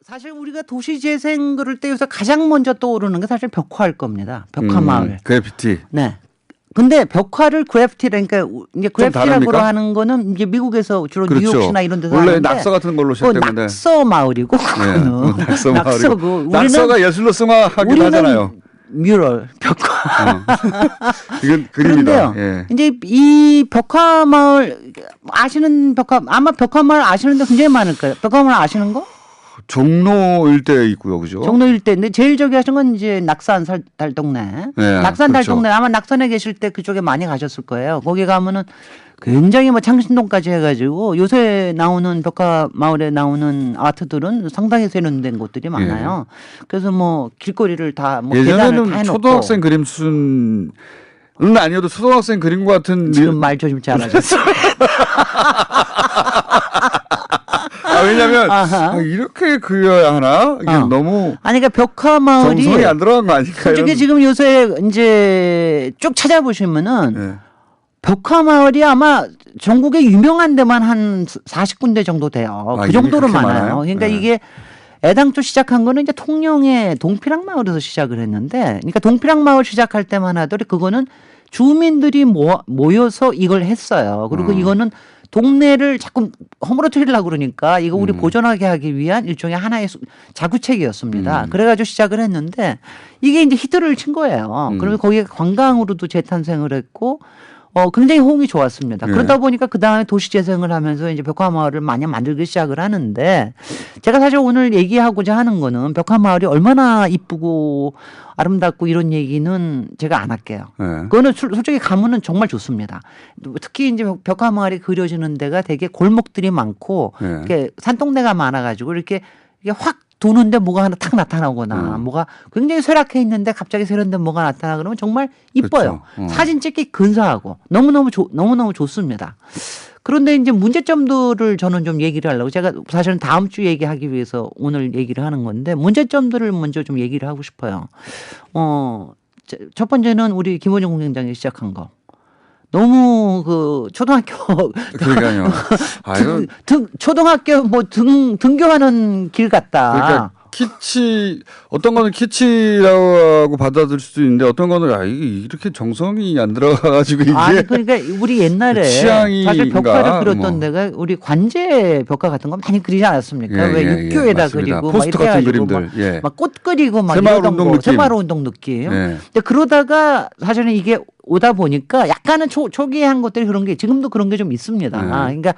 사실 우리가 도시재생 그럴 때 요새 가장 먼저 떠오르는 게 사실 벽화일 겁니다. 벽화 마을. 그래피티. 네. 근데 벽화를 그래피티라니까 이제 그래피티라고 하는 거는 이제 미국에서 주로 그렇죠. 뉴욕시나 이런 데서 원래 하는데 낙서 같은 걸로 시작되는데. 낙서 마을이고 그거는 네. 낙서 마을이고. 낙서고 낙서가 예술로 승화하기도 하잖아요. 뮤럴 벽화. 이건 그림이다. 예. 이제 이 벽화 마을 아시는 아마 벽화 마을 아시는데 굉장히 많을 거예요. 벽화 마을 아시는 거? 종로 일대에 있고요, 그죠? 종로 일대. 근데 제일 저기 하신 건 이제 낙산 달동네. 네, 낙산 그렇죠. 달동네. 아마 낙산에 계실 때 그쪽에 많이 가셨을 거예요. 거기 가면은 굉장히 뭐 창신동까지 해가지고 요새 나오는 벽화 마을에 나오는 아트들은 상당히 세련된 곳들이 많아요. 그래서 뭐 길거리를 다 뭐 계단을 다 해놓고. 초등학생 그림 수준은 아니어도 초등학생 그림과 같은. 지금 말 조심 잘하셨어요. 왜냐면 이렇게 그려야 하나? 이게 너무 아니 그러니까 벽화 마을이 정성이 안 들어간 거 아닐까? 솔직히 지금 요새 이제 쭉 찾아보시면은 네. 벽화 마을이 아마 전국에 유명한 데만 한 40군데 정도 돼요. 그 정도로 많아요. 그러니까 네. 이게 애당초 시작한 거는 이제 통영의 동피랑 마을에서 시작을 했는데, 그러니까 동피랑 마을 시작할 때만 하더라도 그거는 주민들이 모여서 이걸 했어요. 그리고 이거는 동네를 자꾸 허물어뜨리려고 그러니까 이거 우리 보존하게 하기 위한 일종의 하나의 자구책이었습니다. 그래가지고 시작을 했는데 이게 이제 히트를 친 거예요. 그러면 거기에 관광으로도 재탄생을 했고 굉장히 호응이 좋았습니다. 그러다 보니까 그 다음에 도시재생을 하면서 이제 벽화마을을 많이 만들기 시작을 하는데 제가 사실 오늘 얘기하고자 하는 거는 벽화마을이 얼마나 이쁘고 아름답고 이런 얘기는 제가 안 할게요. 그거는 솔직히 가면은 정말 좋습니다. 특히 이제 벽화마을이 그려지는 데가 되게 골목들이 많고 이렇게 산동네가 많아가지고 이렇게 확 도는데 뭐가 하나 탁 나타나거나 뭐가 굉장히 쇠락해 있는데 갑자기 세련된 뭐가 나타나 그러면 정말 이뻐요. 그렇죠. 사진 찍기 근사하고 너무너무 좋습니다. 그런데 이제 문제점들을 저는 좀 얘기를 하려고 제가 사실은 다음 주 얘기하기 위해서 오늘 얘기를 하는 건데 문제점들을 먼저 좀 얘기를 하고 싶어요. 첫 번째는 우리 김원영 공장장이 시작한 거. 너무 그 초등학교 그러니까요. 초등학교 뭐 등교하는 길 같다. 그러니까 어떤 거는 키치라고 받아들일 수도 있는데 어떤 거는 이게 이렇게 정성이 안 들어가가지고 이게 아니 그러니까 우리 옛날에 사실 벽화를 그렸던 데가 우리 관제 벽화 같은 거 많이 그리지 않았습니까? 왜 육교에다 그리고 포스터 막 같은 그림들, 막 꽃 그리고 막 새마을 운동 느낌. 근데 그러다가 사실은 이게 오다 보니까 약간은 초기에 한 것들이 그런 게 지금도 그런 게 좀 있습니다. 그러니까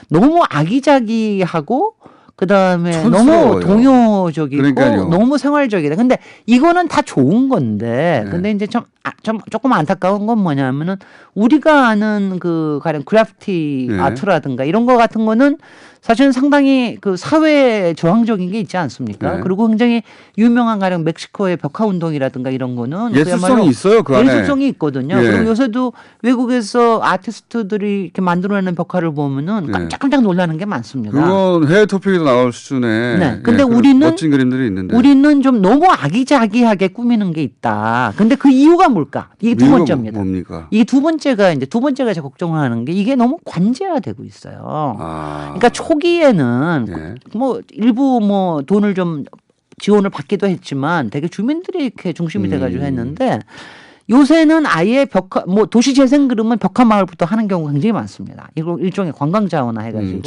너무 아기자기하고 그다음에 촌스러워요. 너무 동요적이고 그러니까요. 너무 생활적이다. 근데 이거는 다 좋은 건데 근데 이제 조금 안타까운 건 뭐냐면은 우리가 아는 그 가령 그래피티 아트라든가 이런 거 같은 거는 사실은 상당히 그 사회 저항적인 게 있지 않습니까? 그리고 굉장히 유명한 가령 멕시코의 벽화 운동이라든가 이런 거는 예술성이 있어요. 그 안에. 예술성이 있거든요. 그리고 요새도 외국에서 아티스트들이 이렇게 만들어내는 벽화를 보면은 깜짝깜짝 놀라는 게 많습니다. 그건 해외 토픽에도 나올 수준의 네. 근데 우리는 멋진 그림들이 있는데 우리는 좀 너무 아기자기하게 꾸미는 게 있다. 근데 그 이유가 뭘까? 이게 두 번째입니다. 뭡니까? 이게 두 번째가 제가 걱정을 하는 게 이게 너무 관제화되고 있어요. 그러니까 초기에는 뭐 일부 뭐 돈을 좀 지원을 받기도 했지만 되게 주민들이 이렇게 중심이 돼가지고 했는데 요새는 아예 뭐 도시재생 그러면 벽화 마을부터 하는 경우가 굉장히 많습니다. 이거 일종의 관광 자원화 해가지고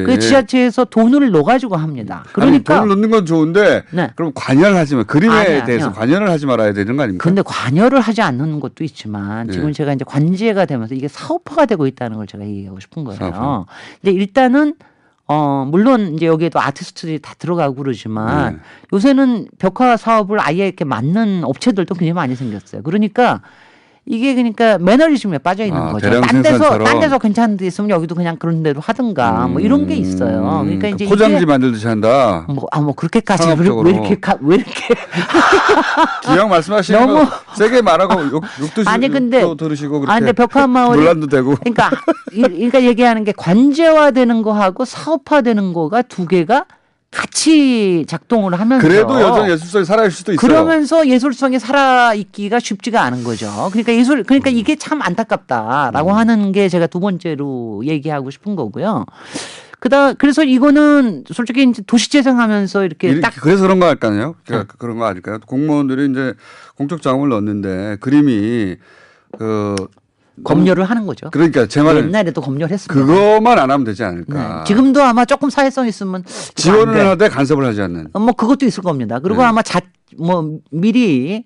그 지자체에서 돈을 넣어가지고 합니다. 그러니까 돈을 넣는 건 좋은데 그럼 관여를 하지 마. 그림에 대해서 관여를 하지 말아야 되는 거 아닙니까? 그런데 관여를 하지 않는 것도 있지만 지금 제가 이제 관제가 되면서 이게 사업화가 되고 있다는 걸 제가 얘기하고 싶은 거예요. 근데 일단은 물론 이제 여기에도 아티스트들이 다 들어가고 그러지만 요새는 벽화 사업을 아예 이렇게 맡는 업체들도 굉장히 많이 생겼어요. 그러니까 이게 그러니까 매너리즘에 빠져 있는 거죠. 딴 데서 괜찮은 데 있으면 여기도 그냥 그런 데로 하든가 뭐 이런 게 있어요. 그러니까 이제 포장지 만들듯이 한다. 뭐 그렇게까지 왜 이렇게 기왕 말씀하시는 거 세게 말하고 욕도 아니 근데 들으시고 그렇게 근데 벽화 마을이 논란도 되고. 그러니까 얘기하는 게 관제화되는 거하고 사업화되는 거가 두 개가 같이 작동을 하면서 그래도 여전히 예술성이 살아있을 수도 있어요. 그러면서 예술성이 살아있기가 쉽지가 않은 거죠. 그러니까 이게 참 안타깝다라고 하는 게 제가 두 번째로 얘기하고 싶은 거고요. 그래서 이거는 솔직히 이제 도시재생하면서 이렇게 딱 그래서 그런 거 할까요? 그런 거 아닐까요? 공무원들이 이제 공적 자금을 넣었는데 그림이 검열을 하는 거죠. 그러니까 제 말은 옛날에도 검열을 했습니다. 그것만 안 하면 되지 않을까. 네. 지금도 아마 조금 사회성 있으면 지원을 하되 간섭을 하지 않는. 뭐 그것도 있을 겁니다. 그리고 네. 아마 미리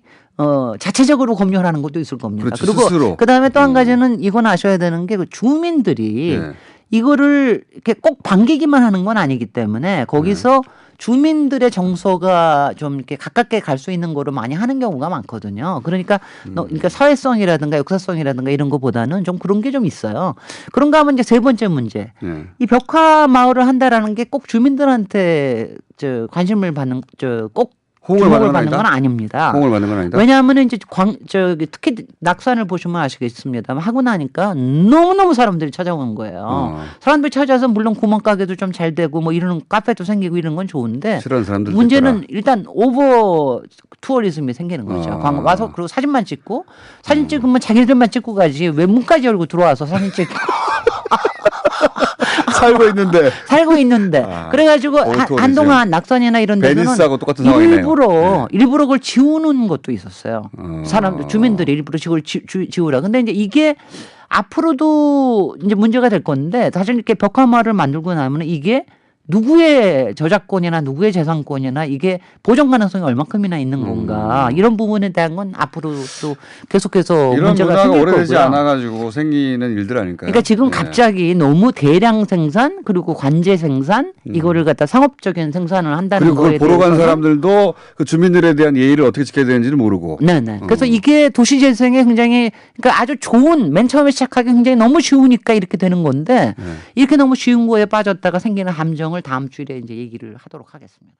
자체적으로 검열하는 것도 있을 겁니다. 그렇죠, 그리고 스스로. 그다음에 또 한 가지는 이건 아셔야 되는 게 그 주민들이 네. 이거를 이렇게 꼭 반기기만 하는 건 아니기 때문에 거기서 주민들의 정서가 좀 이렇게 가깝게 갈 수 있는 거를 많이 하는 경우가 많거든요. 그러니까 사회성이라든가 역사성이라든가 이런 거보다는 좀 그런 게 좀 있어요. 그런가 하면 이제 세 번째 문제. 네. 이 벽화 마을을 한다라는 게 꼭 주민들한테 관심을 받는 꼭 호응을 주목을 받는 받는 건 아닙니다. 호응을 받는 건 아니다. 왜냐하면 이제 특히 낙산을 보시면 아시겠습니다만 하고 나니까 너무너무 사람들이 찾아오는 거예요. 사람들이 찾아서 물론 구멍가게도 좀 잘 되고 뭐 이런 카페도 생기고 이런 건 좋은데 싫어하는 사람들 문제는 일단 오버 투어리즘이 생기는 거죠. 와서 그리고 사진만 찍고 사진 찍으면 자기들만 찍고 가지 왜 문까지 열고 들어와서 사진 찍고 살고 있는데 그래가지고 한동안 낙산이나 이런 데서는 베니스하고 똑같은 상황이네요. 일부러 그걸 지우는 것도 있었어요. 사람들 주민들이 일부러 그걸 지우라. 근데 이제 이게 앞으로도 이제 문제가 될 건데 사실 이렇게 벽화마을을 만들고 나면 이게 누구의 저작권이나 누구의 재산권이나 이게 보존 가능성이 얼마큼이나 있는 건가 이런 부분에 대한 건 앞으로도 계속해서 이런 문제가 문화가 생길 오래되지 거고요. 않아가지고 생기는 일들 아닐까요? 그러니까 지금 네. 갑자기 너무 대량 생산 그리고 관제 생산 이거를 갖다 상업적인 생산을 한다는 그리고 거에 그걸 보러 간 대해서는 사람들도 그 주민들에 대한 예의를 어떻게 지켜야 되는지를 모르고. 네네. 그래서 이게 도시재생에 굉장히 그러니까 아주 좋은 맨 처음에 시작하기 굉장히 너무 쉬우니까 이렇게 되는 건데 이렇게 너무 쉬운 거에 빠졌다가 생기는 함정을 다음 주에 이제 얘기를 하도록 하겠습니다.